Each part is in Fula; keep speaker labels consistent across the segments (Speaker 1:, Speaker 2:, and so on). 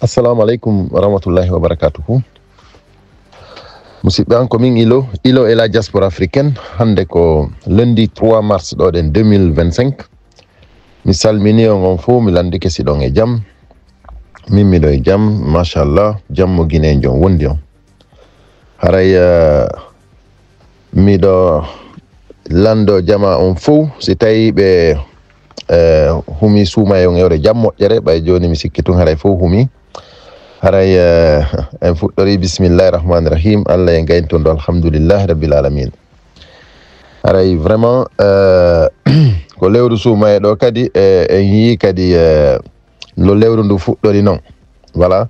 Speaker 1: Assalamu alaikum warahmatullahi wabarakatuh. Musidɓe an ko min ilo et la diaspora africaine hande ko lundi 3 mars ɗo ɗen 2025 mi salmini on fo mi landi kesiɗon e jaam min miɗo e jaam machallah jammo guine jon wondi on haray miɗo lando jama on fo si tawi ɓe humi suuma e on ewre jam moƴƴere ɓay joni mi sikki tun haray fo humi haray en fuɗɗori bisimillahi rahmani rahim allah e gayntondo alhamdoulillahi rabbil alamin haray vraiment ko lewru suuma e ɗo kadi en yii kadi no lewru ndu fuɗɗori noon voilà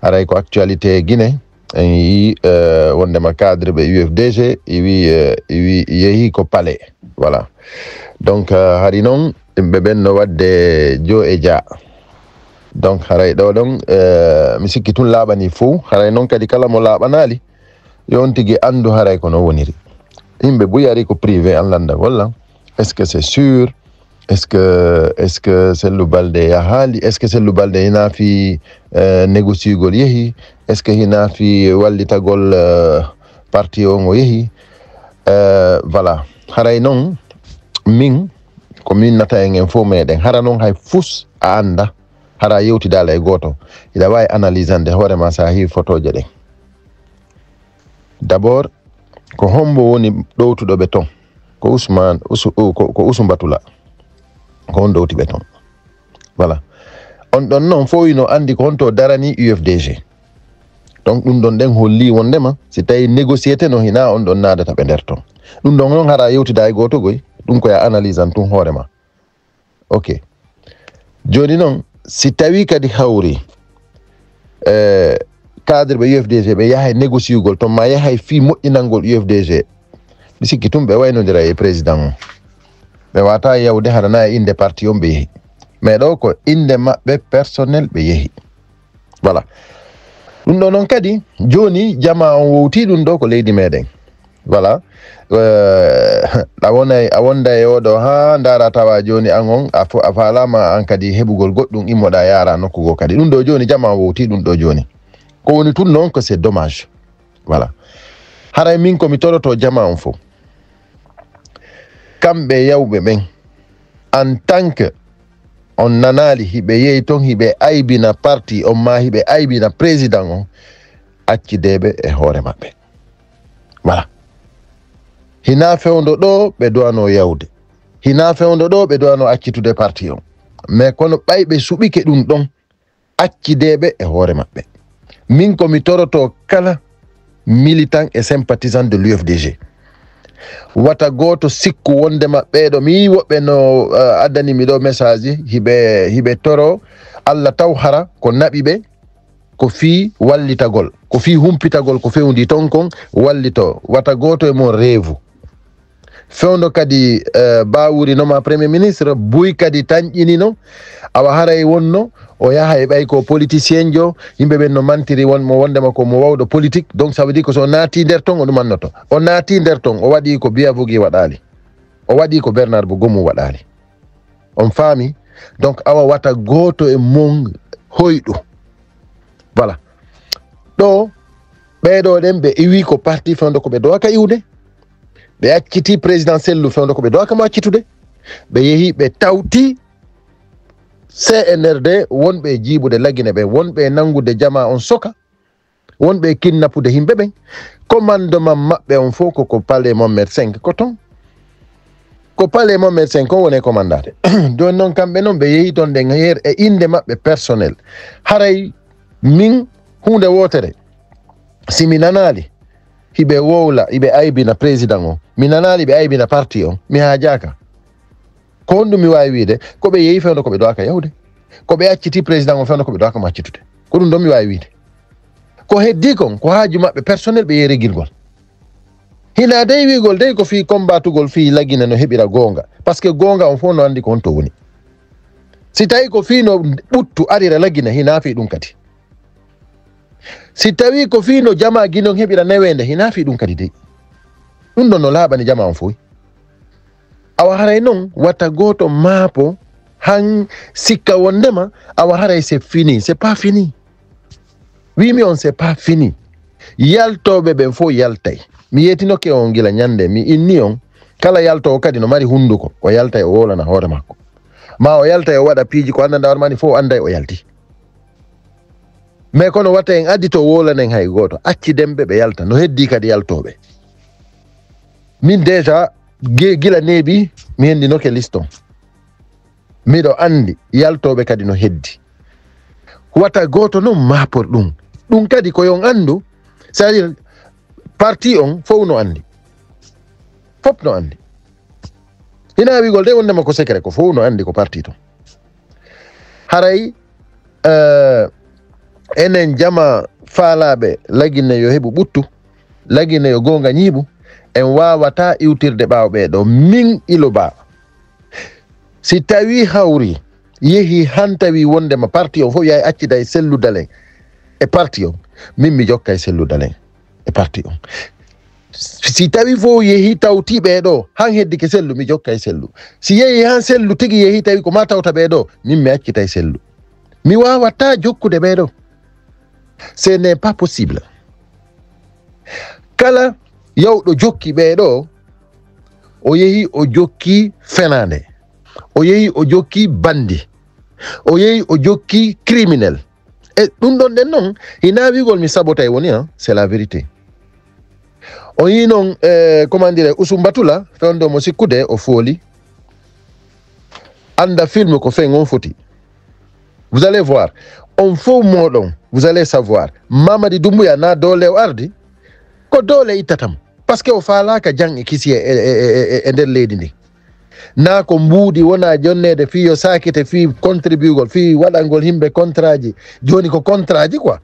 Speaker 1: haray ko actualité Guinée en yii wondema cadre ɓe UFDG iwi yeehi ko palais voilà donc hari noon ɓe ɓenno wadde jo e dia donc haray ɗo ɗon mi sikki tun laaɓani fo haray noon kadi kala mo laaɓanali yon tigui andu haray ko no woniri yimɓe ɓuyari ko privé an landa walla est ce que c'est sûr est ce que Sellou Baldé yahaali est ce que Sellou Baldé hinaafi négociugol yeehi est ce que hinaafi wallitagol parti o ngo yeehi voilà haray noon min ko min nata en fo meɗen hara noon hay fus a anda hara yewtidala e goto ida wawi analysande hoorema sa heewi photoje ɗen d'abord ko hombo woni ɗowtuɗo ɓe ton ko ko Ousou Batula ko on ɗowti ɓe ton voilà on ɗon noon fo wino andi ko honto darani UFDG donc ɗum ɗon ɗen holli wondema si tawi négociété no hina on ɗon nadata ɓe nder ton ɗum ɗon noon hara yewtida e goto goy ɗum koya analyse an tun hoorema ok joni noon si tawi kadi hawri cadre ɓe UFDG ɓe yahay négociugol ton ma yahay fi moƴƴinalngol UFDG mi sikki tun ɓe waynodira e président o ɓe wata yawde haɗana e inde parti on ɓe yeehi mais ɗo ko inde maɓɓe personnel ɓe yeehi voilà ɗum ɗo noon kadi joni jama on wowti ɗum ɗo ko leydi meɗen voilà a wonda e oɗo ha dara tawa joni an on a falama an kadi heɓugol goɗɗum immoɗa yara nokkugo kadi ɗum ɗo joni jama wowti ɗum ɗo joni ko woni tun noon que c'est dommage voilà haray min komi toroto jama on fo kamɓe yawɓe ɓen en tant que on nanali hiɓe yeehi toon hiɓe aybina parti on ma hiɓe aybina président on accideɓe e hoore maɓɓe voilà hina fewndo ɗo ɓe duwano yawde hina fewndo ɗo ɓe duwano accitude parti on mais kono ɓayɓe suɓike ɗum ɗon accideɓe e hoore maɓɓe min komi toroto kala militant et sympathisant de l'UFDG wata goto sikku wonde maɓɓeɗo mi woɓɓe no addanimi ɗo message hiɓe toro Allah taw hara ko naɓi ɓe ko fi wallitagol ko fi humpitagol ko fewndi ton kon wallito wata goto e mon reevu fewndo kadi bawuri noma premier ministre buy kadi tañƴinino awa haray wonno o yaha e ɓay ko politicien jo yimɓe ɓen no mantiri mo wondema ko mo wawɗo politique donc ça veut dire que so naati nder ton o ɗumannoto o naati nder ton o waɗi ko Biya Vogui waɗali o waɗi ko Bernard Bo Gommou waɗali on faami donc awa wata goto e mon hoyɗo voilà ɗo ɓeɗo ɗen ɓe iwi ko parti fewndo ko ɓe dowaka iwde ɓe acciti président Sellou fewndo ko ɓe dowaka mo accitude ɓe yeehi ɓe tawti CNRD wonɓe jiibude laggine ɓe wonɓe nangude jama on soka wonɓe kidnapude himɓe ɓen commandement maɓɓe on fof koko palais Mohammed 5 ko ton ko palais Mohammed 5 on woni commandade joni noon kamɓe noon ɓe yeehi toon ɗen her e inde maɓɓe personnel haray min hunde wotere si mi nanali hiɓe wowla hiɓe aybina président o mi nanali ɓe aybina parti on mi haajaka ko honɗum mi wawi wiide ko ɓe yeehi fewndo ko ɓe dowaka yawde ko ɓe acciti président o fewndo ko ɓe dowaka mo accitude ko ɗum ɗon mi wawi wiide ko heddi kon ko haaju maɓɓe personnel ɓe yeeri guilgol hina dey wigol dey ko fi combatugol fi laggine no heɓira gonga par ce que gonga on fof no andi ko honto woni si tawi ko fi no ɓuttu arira laggine hina fi ɗum kadi si tawi ko fi no jama guinon heɓira newende hina fi ɗum kadi dey ɗum ɗon no laaɓani jama on fof awa haray noon watta goto maapo han sikka wondema awa haray c'est fini c'est pas fini wimi on c'est pas fini yaltoɓe ɓen fo yaltay mi yetinoke on gila ñande mi inni on kala yaltowo kadi no mari hunduko o yaltay o wolana hoore makko ma o yaltay o waɗa piiji ko andanda hoore mani fo anday o yalti mais kono watta en addi to wolanen hay goto acci dembe ɓe yalta no heddi kadi yaltoɓe min déjà gila neeɓi mi hendinoke liston miɗo andi yaltoɓe kadi no heddi wata goto noon mapor ɗum kadi ko yon andu c'est à dire parti on fof no andi fop no andi hina wigol de wondema ko secret ko fof no andi ko parti ton haray enen jama faalaɓe lagine yo heɓu ɓuttu lagine yo gonga ñiiɓu en wawata iwtirde ɓawɓe ɗo min ilo ba si tawi hawri yehi han tawi wondema parti on fof yahi accida e selludalen e parti on min mi jokka e selludalen e parti on si tawi fof yehi tawti ɓeɗo han heddi ke sellu mi jokka e sellu si yehi han sellu tigi yehi tawi ko ma tawta ɓeɗo min mi accita e sellu mi wawata jokkude ɓeɗo ce n'est pas possible kala yawɗo jokki ɓeɗo o yehi o jokki fenande o yehi o jokki bandi o yehi o jokki criminel e ɗum ɗon ɗen noon hina wigol mi sabotay woni c'est la vérité o yi noon comment dire Usumbatula fewndo mo sikkude o fooli anda film ko fen on foti vous allez voir on fof moɗon vous allez savoir Mamadi Doumbouya na doole o ardi ko doole ittatam parce que o faalaka jang e kisi e nder leydi ndi na ko mbuudi wona jonnede fi yo sakite fi contribugol fi waɗangol himɓe contrat ji joni ko contrat ji quoi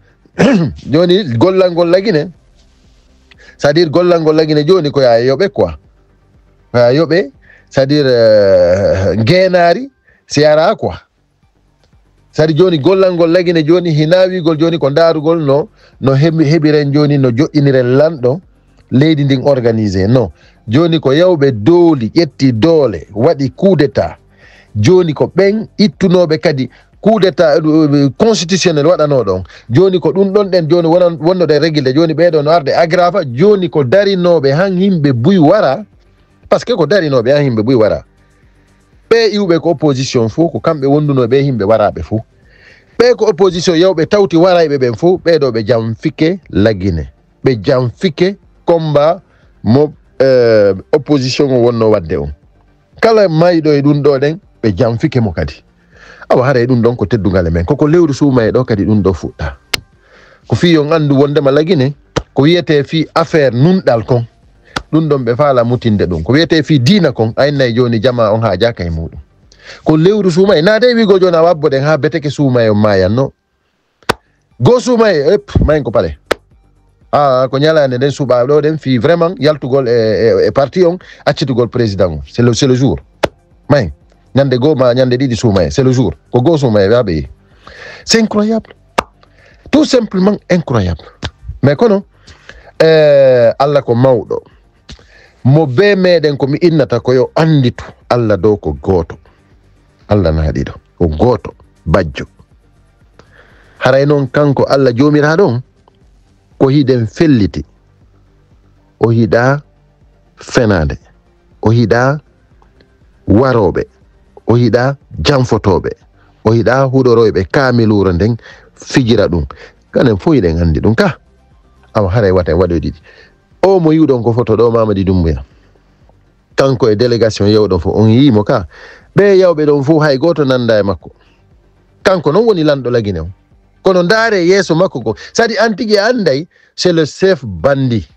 Speaker 1: joni gollal ngol lagine c'est à dire gollal ngol lagine joni ko ya yoɓe quoi ya yoɓe c'est à dire ngeenaari si ara quoi sadi joni gollal ngol lagine joni hinawigol joni ko darugol no heɓiren joni no joƴƴiniren lanɗo leydi ndin organisé non joni ko yawɓe dooli ƴetti doole waɗi coup d'état joni ko ɓen ittunoɓe kadi coup d'état constitutionnel waɗano ɗon joni ko ɗum ɗon ɗen joni wonnoɗe régulé joni ɓeɗo no arde agrafa joni ko darinoɓe han yimɓe buy wara par ce que ko darinoɓe han yimɓe buy wara ɓe iwɓe ko opposition fo ko kamɓe wondunoɓe yimɓe waraɓe fo ɓe ko opposition yawɓe tawti warayɓe ɓen fo ɓeɗo ɓe jamfike lagine ɓe jamfike combat mo opposition o wonno wadde on kala mayɗo e ɗum ɗo ɗen ɓe jamfike mo kadi awa hara e ɗum ɗon ko teddugal e men koko lewru suuma e ɗo kadi ɗum ɗo fuɗɗa ko fi on andu wondema lagine ko wiyete fi affaire nunɗal kon ɗum ɗon ɓe faala mutinde ɗum ko wiyete fi diina kon aynayi joni jama on ha jaka e muɗum ko lewru suuma e naade wigo joni a wabboɗen ha beteke suuma e mayanno go suuma e mayen ko pale ko ñalande nden suuɓaɓe ɗo ɗen fi vraiment yaltugol e parti on accitugol président o c'est le jour mayen ñande goo ma ñande ɗiɗi suumaye c'est le jour ko goo suumaye ɓe aɓe c'est incroyable tout simplement incroyable mais kono Allah ko mawɗo mo be meɗen komi innata koyo anditu Allah dow ko gooto Allah naaɗiɗo ko gooto bajjo haray noon kanko Allah jomiraɗo on ko hiɗen felliti o hiɗa fenade o hiɗa waroɓe o hiɗa janfotoɓe o hiɗa huɗoroyɓe kamiluro nden fijira ɗum kanen fo hiɗen andi ɗum ka awa haray wata en waɗoy ɗiɗi o mo yiwɗon ko photo ɗo Mamadi Doumbouya kanko e délégation yewɗon fo on yimo ka ɓe yawɓe ɗon fo hay goto nanda e makko kanko noon woni lanɗo lagine on kono ndaare yeeso makko ko sadi an tigui anday c'est le chef bandi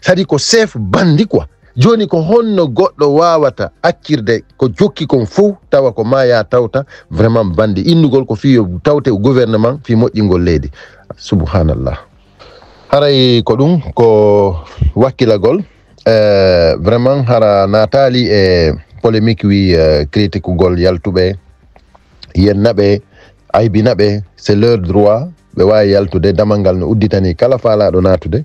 Speaker 1: sadi ko chef bandi quoi joni ko honno goɗɗo wawata accirde ko jokki kon fof tawa ko maya tawta vraiment bandi innugol ko fiyo tawte gouvernement fi moƴƴingol leydi subhanallah haray ko ɗum ko wakkilagol vraiment hara natali e polémique wi critique gol yaltuɓe yennaɓe aybinaɓe c'est leur droit ɓe wawi yaltude damal ngal no udditani kala faalaɗo natude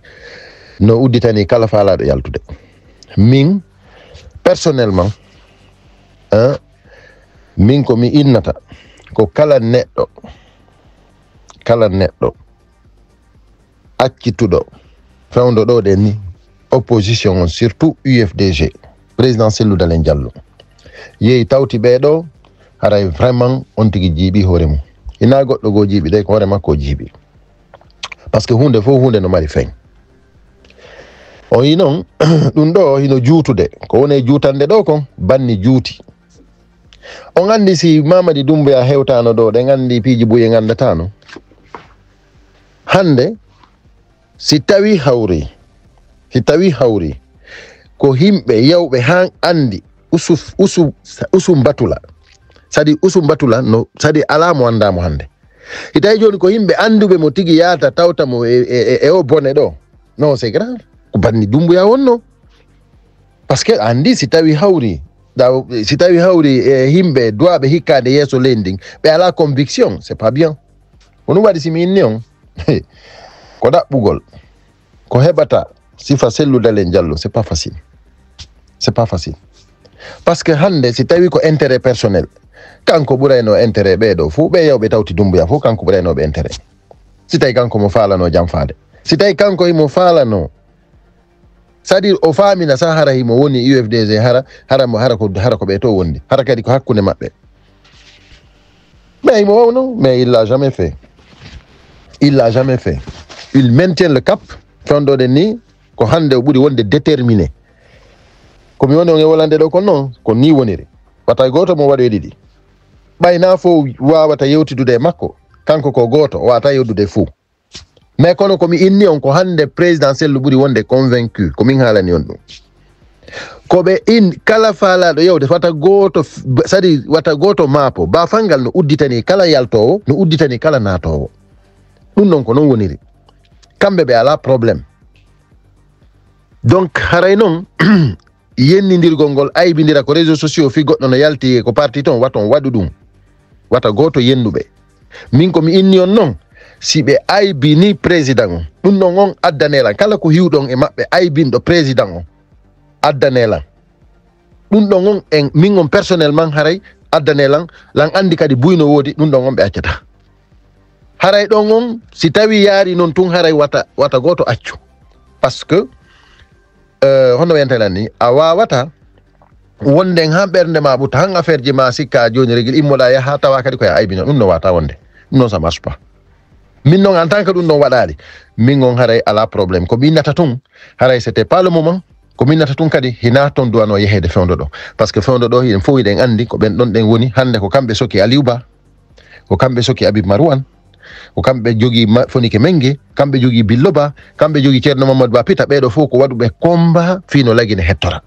Speaker 1: no udditani kala faalaɗo yaltude min personnellement min ko mi innata ko kala neɗɗo accituɗo fewndo ɗo ɗen ni opposition on surtout UFDG président Cellou Dalein Diallo yehi tawti ɓeɗo haray vraiment on tigi jiiɓi hoore mum ina goɗɗo go jiiɓi de ko hoore makko jiiɓi par ce que hunde fof hunde no mari feeñ o yi noon ɗum ɗo hino juutude ko woni juutande ɗo kon banni juuti on andi si Mamadi Doumbouya hewtano ɗo ɗen andi piiji buye gandatano hande si tawi hawri ko himɓe yawɓe han andi usum batula sadi usum batula no sadi alamo andamo hande itawi joni ko himɓe anduɓe mo tigi yaata tawta mo e o bone ɗo non c'est grave ko banni Doumbouya wonno par ce que andi si tawi hawri himɓe duwaɓe hikkade yeeso leydi ɓe ala conviction c'est pas bien ko ɗum waɗi simi inni on ko ɗaɓɓugol ko heɓata sifa Cellou Dalein Diallo c'est pas facile parce que hande si tawi ko intérêt personnel kanko ɓurayno intérêt ɓeɗo fuu ɓe yawɓe tawti Doumbouya fuu kanko ɓuraynoɓe intérêt si tawi kanko mo falano jam faade si tawi kanko himo falano c'est à dire o famina sa hara himo woni UFDG hara ko ɓe to wondi hara kadi ko hakkude maɓɓe mais himo wawno mais il l'a jamais fait il maintient le cap fewdoɗen ni ko hande o ɓuuri wonde déterminé komi woni on e wolande ɗo kon noon ko ni woniri wata goto mo waɗo e ɗiɗi ɓayna fo wawata yewtidude e makko kanko ko goto o wata yewdude fou mais kono komi inni on ko hande président Cellou ɓuuri wonde convaincu komin haalani on ɗum koɓe kala faalaɗo yewde wata goto maapo bafangal no udditani kala yaltowo no udditani kala naatowo ɗum noon ko noon woniri kamɓe ɓe ala probléme donc haray noon yennidirgol ngol aybidira ko réseaux sociaux fi goɗɗo no yalti ko parti toon waton waɗu ɗum wata goto yennuɓe min komi inni on noon si ɓe aybini président on ɗum ɗon on addanelan kala ko hiwɗon e maɓɓe aybinɗo président on addanelan ɗum ɗon on en min on personnellement haray addanelan lan andi kadi buyno woodi ɗum ɗon on ɓe accata haray ɗon on si tawi yaari noon tun haray wata goto accu par ce que hono wiyantelan ni a wawata wonden han ɓernde ma ɓutta han affaire ji ma sikka joni régui immoɗa yaha tawa kadi koye aybino ɗum no wata wonde ɗum noon ça marche pas min noon en tant que ɗum ɗon waɗali min on haray ala probléme ko minnata tun haray c'était pas le moment ko minnata tun kadi hina toon duwano yehede fewdo ɗo par ce que fewdo ɗo hiɗen fof hiɗen andi ko ɓen ɗon ɗen woni hande ko kamɓe soki Aliou Ba ko kamɓe soki Habib Marouane ko kamɓe jogui Fonike Mengue kamɓe jogui Billo Ba kamɓe jogui Ceerno Mamadou Ba Pita ɓeɗo fof ko waɗuɓe combat fino laguine hettora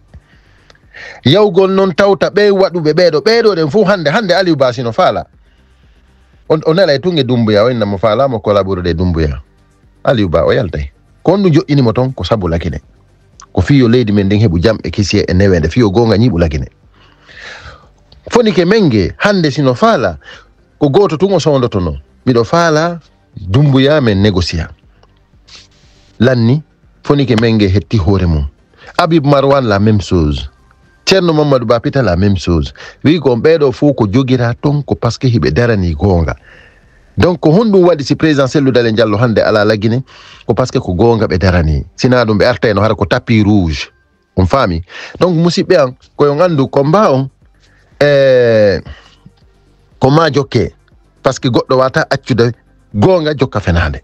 Speaker 1: yawgol noon tawta ɓe waɗuɓe ɓeɗo ɗen fof hande Aliou Ba sino faala o nela e tunge Doumbouya o innamo faalamo collaboré Doumbouya Aliou Ba o yaltay ko on ɗum joƴƴinimo toon ko sabu lakine ko fiyo leydi men ndin heɓu jam e kisiye e newede fiyo gonga ñiɓu lakine Fonike Mengue hande sino faala ko goto tun o sondoto noon miɗo faala Doumbouya men négocia lanni Fonike Mengue hetti hoore mum Habib Marouane la même chose Ceerno Mamadou Ba Pita la même chose wi ko ɓeɗo fof ko jogira ton ko par ce que hiɓe darani gonga donc ko honɗum waɗi si président Cellou Dalein Diallo hande ala laggine ko par ce que ko gonga ɓe darani sina ɗum ɓe artayno hara ko tapis rouge on faami donc musidɓe an koyon andu combat on ko ma jokke par ce que goɗɗo wata accude gonga jokka fenade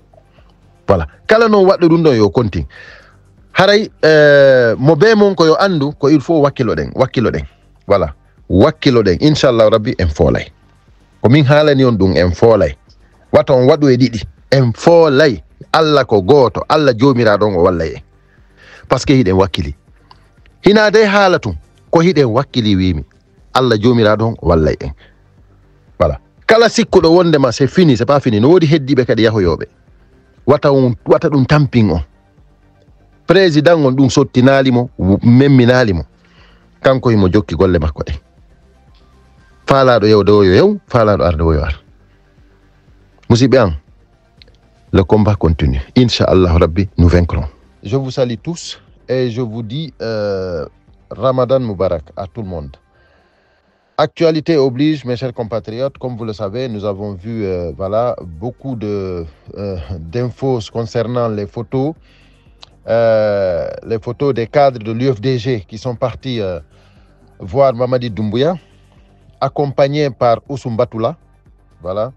Speaker 1: voilà kala noon waɗɗo ɗum ɗon yo continue haray mo be mon ko yo andu ko il faut wakkilo ɗen voilà wakkilo ɗen inchallahu rabbi en foolay ko min haalani on ɗum en foolay wata on waɗu e ɗiɗi en foolay Allah ko goto Allah jomiraɗo on o walla en par ce que hiɗen wakkili hina de haala tum ko hiɗen wakkili wimi Allah jomiraɗo on o walla en voilà kala sikkuɗo wondema c'est fini c'est pas fini no woodi heddiɓe kadi yahoyoɓe wata ɗum tamping on président on ɗum sottinalimo memminalimo kanko himo jokki golle makko ɗe faalaɗo yewde o yo yew faalaɗo arde o yo ar musidɓe an le combat continue inchallahu rabbi nous vaincrons. Je vous salue tous et je vous dis Ramadan Moubarak à tout le monde. Actualité oblige, mes chers compatriotes, comme vous le savez, nous avons vu voilà, beaucoup d'infos concernant les photos des cadres de l'UFDG qui sont partis voir Mamadi Doumbouya, accompagnés par Oussoum Batoula. Voilà.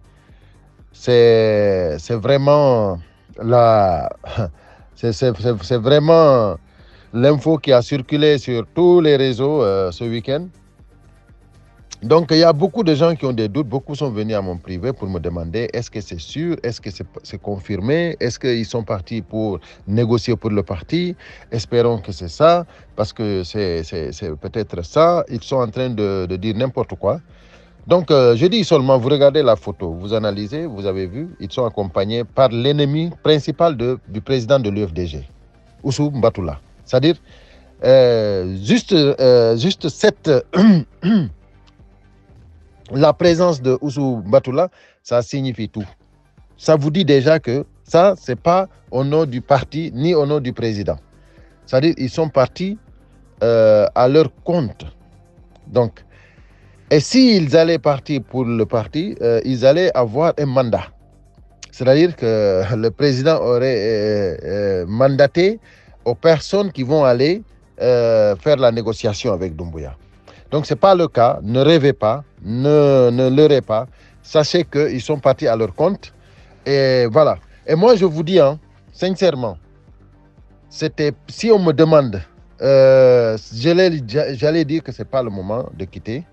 Speaker 1: C'est vraiment c'est vraiment l'info qui a circulé sur tous les réseaux ce week-end. Donc, il y a beaucoup de gens qui ont des doutes. Beaucoup sont venus à mon privé pour me demander est-ce que c'est sûr, est-ce que c'est confirmé, est-ce qu'ils sont partis pour négocier pour le parti. Espérons que c'est ça, parce que c'est peut-être ça. Ils sont en train de dire n'importe quoi. Donc, je dis seulement, vous regardez la photo, vous analysez, vous avez vu, ils sont accompagnés par l'ennemi principal du président de l'UFDG, Oussoum Batoula. C'est-à-dire, juste cette... la présence de Oussoum Batoula, ça signifie tout. Ça vous dit déjà que ça, ce n'est pas au nom du parti ni au nom du président. C'est-à-dire qu'ils sont partis à leur compte. Donc, et s'ils allaient partir pour le parti, ils allaient avoir un mandat. C'est-à-dire que le président aurait mandaté aux personnes qui vont aller faire la négociation avec Doumbouya. Donc, ce n'est pas le cas. Ne rêvez pas, ne leurrez pas. Sachez qu'ils sont partis à leur compte. Et voilà. Et moi, je vous dis, hein, sincèrement, si on me demande, j'allais dire que ce n'est pas le moment de quitter.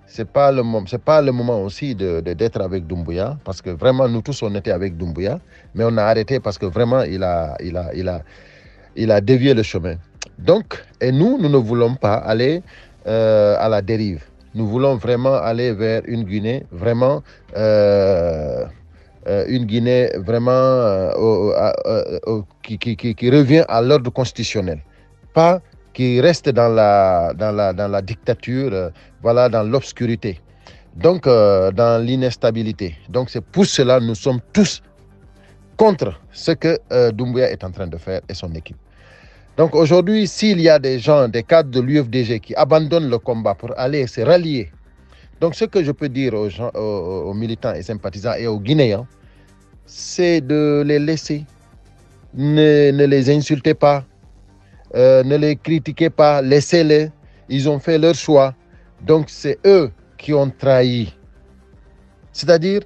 Speaker 1: Ce n'est pas le moment aussi d'être avec Doumbouya. Parce que vraiment, nous tous, on était avec Doumbouya. Mais on a arrêté parce que vraiment, il a dévié le chemin. Donc, et nous ne voulons pas aller à la dérive. Nous voulons vraiment aller vers une Guinée vraiment qui revient à l'ordre constitutionnel, pas qui reste dans la dictature, voilà, dans l'obscurité, donc dans l'instabilité. Donc c'est pour cela que nous sommes tous contre ce que Doumbouya est en train de faire et son équipe. Donc aujourd'hui, s'il y a des gens, des cadres de l'UFDG qui abandonnent le combat pour aller se rallier, donc ce que je peux dire aux militants et sympathisants et aux Guinéens, c'est de les laisser. Ne les insultez pas, ne les critiquez pas, laissez-les. Ils ont fait leur choix. Donc c'est eux qui ont trahi. C'est-à-dire,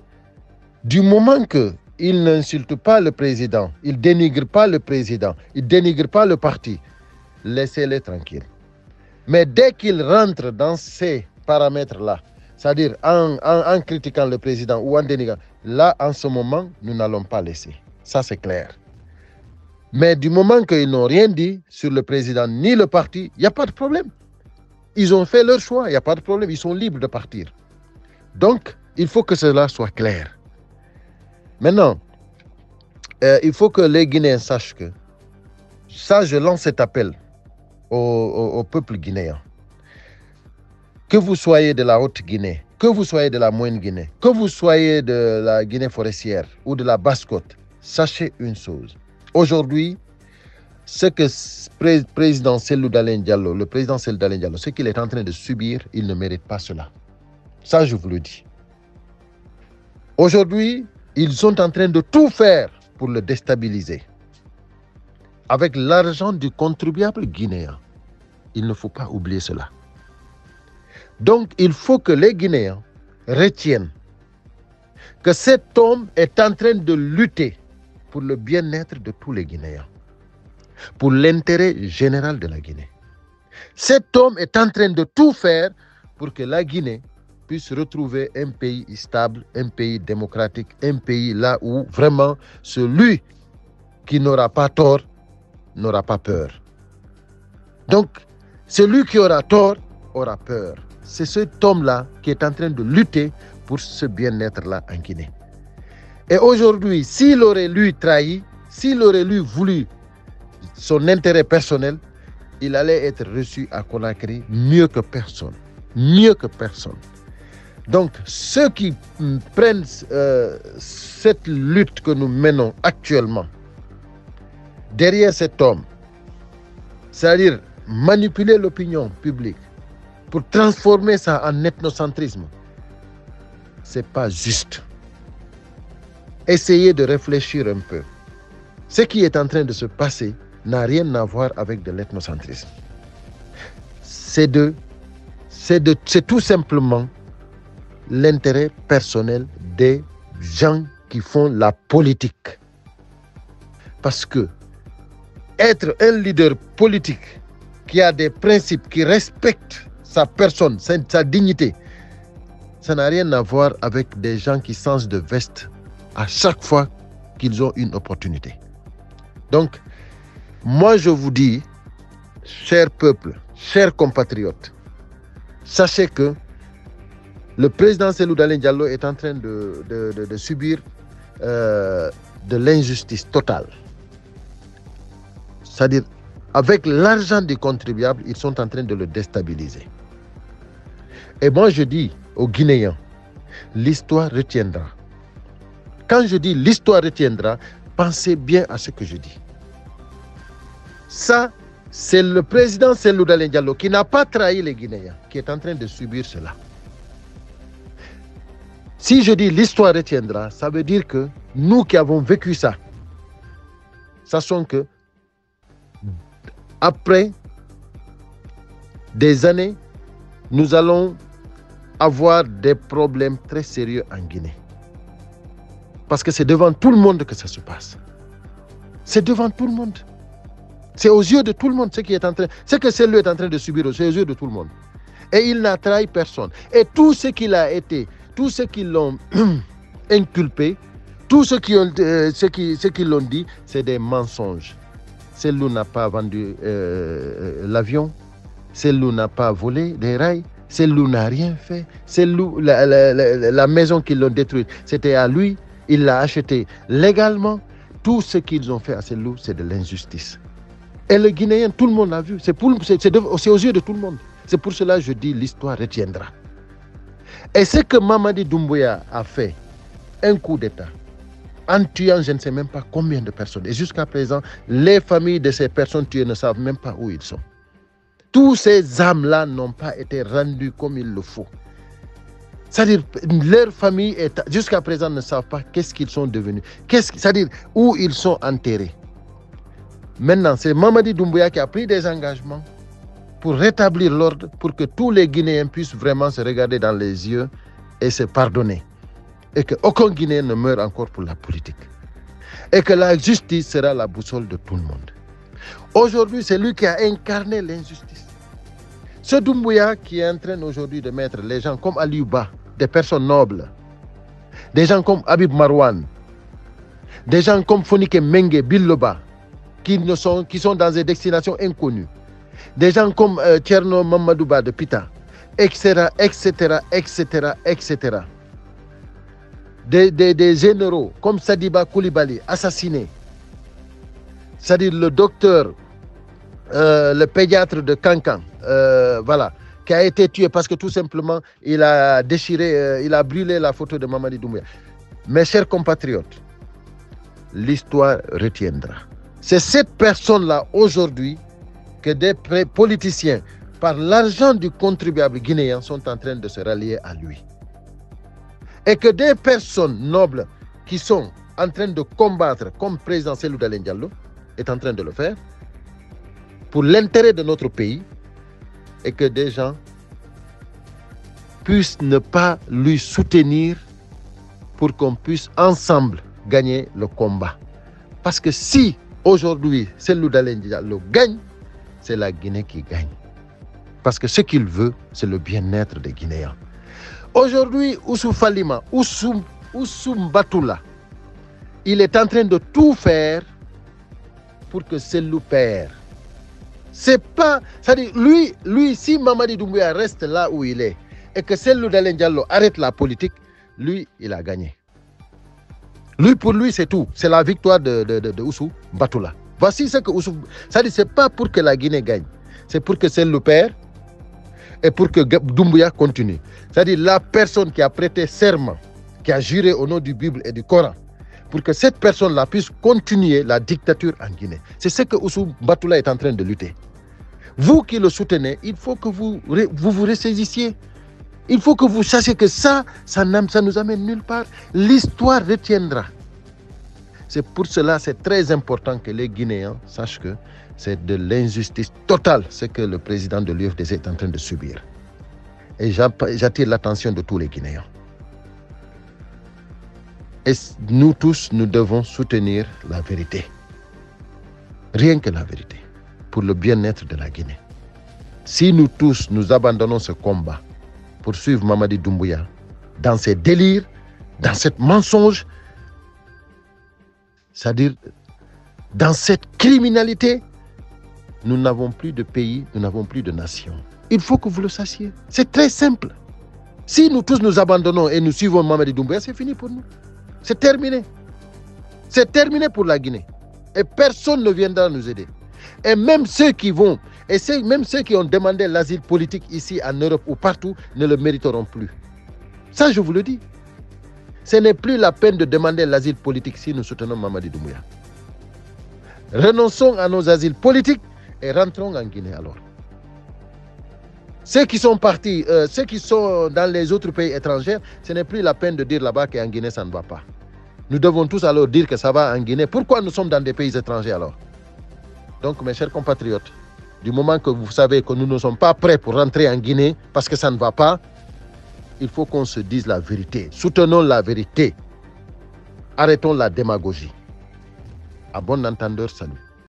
Speaker 1: du moment que ils n'insultent pas le président, ils ne dénigrent pas le président, ils ne dénigrent pas le parti. Laissez-les tranquilles. Mais dès qu'ils rentrent dans ces paramètres-là, c'est-à-dire en critiquant le président ou en dénigrant, là, en ce moment, nous n'allons pas laisser. Ça, c'est clair. Mais du moment qu'ils n'ont rien dit sur le président ni le parti, il n'y a pas de problème. Ils ont fait leur choix, il n'y a pas de problème. Ils sont libres de partir. Donc, il faut que cela soit clair. Maintenant, il faut que les Guinéens sachent que ça, je lance cet appel au peuple guinéen. Que vous soyez de la Haute-Guinée, que vous soyez de la Moyenne-Guinée, que vous soyez de la Guinée forestière ou de la Basse-Côte, sachez une chose. Aujourd'hui, ce que le président Cellou Dalein Diallo, ce qu'il est en train de subir, il ne mérite pas cela. Ça, je vous le dis. Aujourd'hui, ils sont en train de tout faire pour le déstabiliser. Avec l'argent du contribuable guinéen. Il ne faut pas oublier cela. Donc, il faut que les Guinéens retiennent que cet homme est en train de lutter pour le bien-être de tous les Guinéens, pour l'intérêt général de la Guinée. Cet homme est en train de tout faire pour que la Guinée puisse retrouver un pays stable, un pays démocratique, un pays là où vraiment celui qui n'aura pas tort n'aura pas peur. Donc, celui qui aura tort aura peur. C'est cet homme-là qui est en train de lutter pour ce bien-être-là en Guinée. Et aujourd'hui, s'il aurait lui trahi, s'il aurait lui voulu son intérêt personnel, il allait être reçu à Conakry mieux que personne. Mieux que personne. Donc, ceux qui prennent cette lutte que nous menons actuellement, derrière cet homme, c'est-à-dire manipuler l'opinion publique, pour transformer ça en ethnocentrisme, ce n'est pas juste. Essayez de réfléchir un peu. Ce qui est en train de se passer n'a rien à voir avec de l'ethnocentrisme. C'est tout simplement l'intérêt personnel des gens qui font la politique. Parce que être un leader politique qui a des principes, qui respecte sa personne, sa dignité, ça n'a rien à voir avec des gens qui changent de veste à chaque fois qu'ils ont une opportunité. Donc, moi je vous dis, cher peuple, chers compatriotes, sachez que le président Cellou Dalein Diallo est en train de subir de l'injustice totale. C'est-à-dire, avec l'argent des contribuables, ils sont en train de le déstabiliser. Et moi, je dis aux Guinéens, l'histoire retiendra. Quand je dis l'histoire retiendra, pensez bien à ce que je dis. Ça, c'est le président Cellou Dalein Diallo qui n'a pas trahi les Guinéens, qui est en train de subir cela. Si je dis l'histoire retiendra, ça veut dire que nous qui avons vécu ça, sachons que après des années, nous allons avoir des problèmes très sérieux en Guinée. Parce que c'est devant tout le monde que ça se passe. C'est devant tout le monde. C'est aux yeux de tout le monde ce que Cellou est en train de subir, c'est aux yeux de tout le monde. Et il n'a trahi personne. Et tout ce qu'il a été, tous ceux qui l'ont inculpé, tous ceux qui l'ont dit, c'est des mensonges. Cellou n'a pas vendu l'avion, Cellou n'a pas volé des rails, Cellou n'a rien fait. Cellou, la maison qu'ils l'ont détruite, c'était à lui, il l'a acheté légalement. Tout ce qu'ils ont fait à Cellou, c'est de l'injustice. Et le Guinéen, tout le monde l'a vu, c'est aux yeux de tout le monde. C'est pour cela que je dis l'histoire retiendra. Et ce que Mamadi Doumbouya a fait, un coup d'État, en tuant je ne sais même pas combien de personnes. Et jusqu'à présent, les familles de ces personnes tuées ne savent même pas où ils sont. Tous ces âmes-là n'ont pas été rendues comme il le faut. C'est-à-dire, leurs familles, jusqu'à présent, ne savent pas qu'est-ce qu'ils sont devenus. C'est-à-dire, où ils sont enterrés. Maintenant, c'est Mamadi Doumbouya qui a pris des engagements pour rétablir l'ordre, pour que tous les Guinéens puissent vraiment se regarder dans les yeux et se pardonner. Et qu'aucun Guinéen ne meure encore pour la politique. Et que la justice sera la boussole de tout le monde. Aujourd'hui, c'est lui qui a incarné l'injustice. Ce Doumbouya qui est en train aujourd'hui de mettre les gens comme Aliouba, des personnes nobles, des gens comme Habib Marwan, des gens comme Fonike Mengue, Biloba, qui sont dans des destinations inconnues, des gens comme Tcherno Mamadouba de Pita, etc., etc., etc., etc. Des généraux comme Sadiba Koulibaly, assassinés. C'est-à-dire le docteur, le pédiatre de Kankan, voilà, qui a été tué parce que tout simplement, il a déchiré, il a brûlé la photo de Mamadi Doumbouya. Mes chers compatriotes, l'histoire retiendra. C'est cette personne-là aujourd'hui que des politiciens, par l'argent du contribuable guinéen, sont en train de se rallier à lui. Et que des personnes nobles qui sont en train de combattre, comme président Cellou Dalein Diallo est en train de le faire, pour l'intérêt de notre pays, et que des gens puissent ne pas lui soutenir pour qu'on puisse ensemble gagner le combat. Parce que si aujourd'hui Cellou Dalein Diallo gagne, c'est la Guinée qui gagne. Parce que ce qu'il veut, c'est le bien-être des Guinéens. Aujourd'hui, Oussou Falima, Oussou Mbatoula, il est en train de tout faire pour que Cellou perd. C'est pas... C'est-à-dire, lui, si Mamadi Doumbouya reste là où il est et que Cellou Dalein Diallo arrête la politique, lui, il a gagné. Pour lui, c'est tout. C'est la victoire de Oussou Mbatoula. Voici ce que Oussou... C'est-à-dire, c'est pas pour que la Guinée gagne. C'est pour que Cellou perd et pour que Doumbouya continue. C'est-à-dire la personne qui a prêté serment, qui a juré au nom du Bible et du Coran, pour que cette personne-là puisse continuer la dictature en Guinée. C'est ce que Oussou Mbatoula est en train de lutter. Vous qui le soutenez, il faut que vous vous ressaisissiez. Il faut que vous sachiez que ça nous amène nulle part. L'histoire retiendra. C'est pour cela, c'est très important que les Guinéens sachent que c'est de l'injustice totale ce que le président de l'UFDC est en train de subir. Et j'attire l'attention de tous les Guinéens. Et nous tous, nous devons soutenir la vérité. Rien que la vérité. Pour le bien-être de la Guinée. Si nous tous, nous abandonnons ce combat pour suivre Mamadi Doumbouya dans ses délires, dans cette mensonge, c'est-à-dire dans cette criminalité, nous n'avons plus de pays, nous n'avons plus de nation. Il faut que vous le sachiez. C'est très simple. Si nous tous nous abandonnons et nous suivons Mamadi Doumbouya, c'est fini pour nous. C'est terminé. C'est terminé pour la Guinée. Et personne ne viendra nous aider. Et même ceux qui vont, même ceux qui ont demandé l'asile politique ici en Europe ou partout, ne le mériteront plus. Ça, je vous le dis. Ce n'est plus la peine de demander l'asile politique si nous soutenons Mamadi Doumbouya. Renonçons à nos asiles politiques et rentrons en Guinée alors. Ceux qui sont partis, ceux qui sont dans les autres pays étrangers, ce n'est plus la peine de dire là-bas qu'en Guinée, ça ne va pas. Nous devons tous alors dire que ça va en Guinée. Pourquoi nous sommes dans des pays étrangers alors? Donc, mes chers compatriotes, du moment que vous savez que nous ne sommes pas prêts pour rentrer en Guinée parce que ça ne va pas, il faut qu'on se dise la vérité. Soutenons la vérité. Arrêtons la démagogie. À bon entendeur, salut.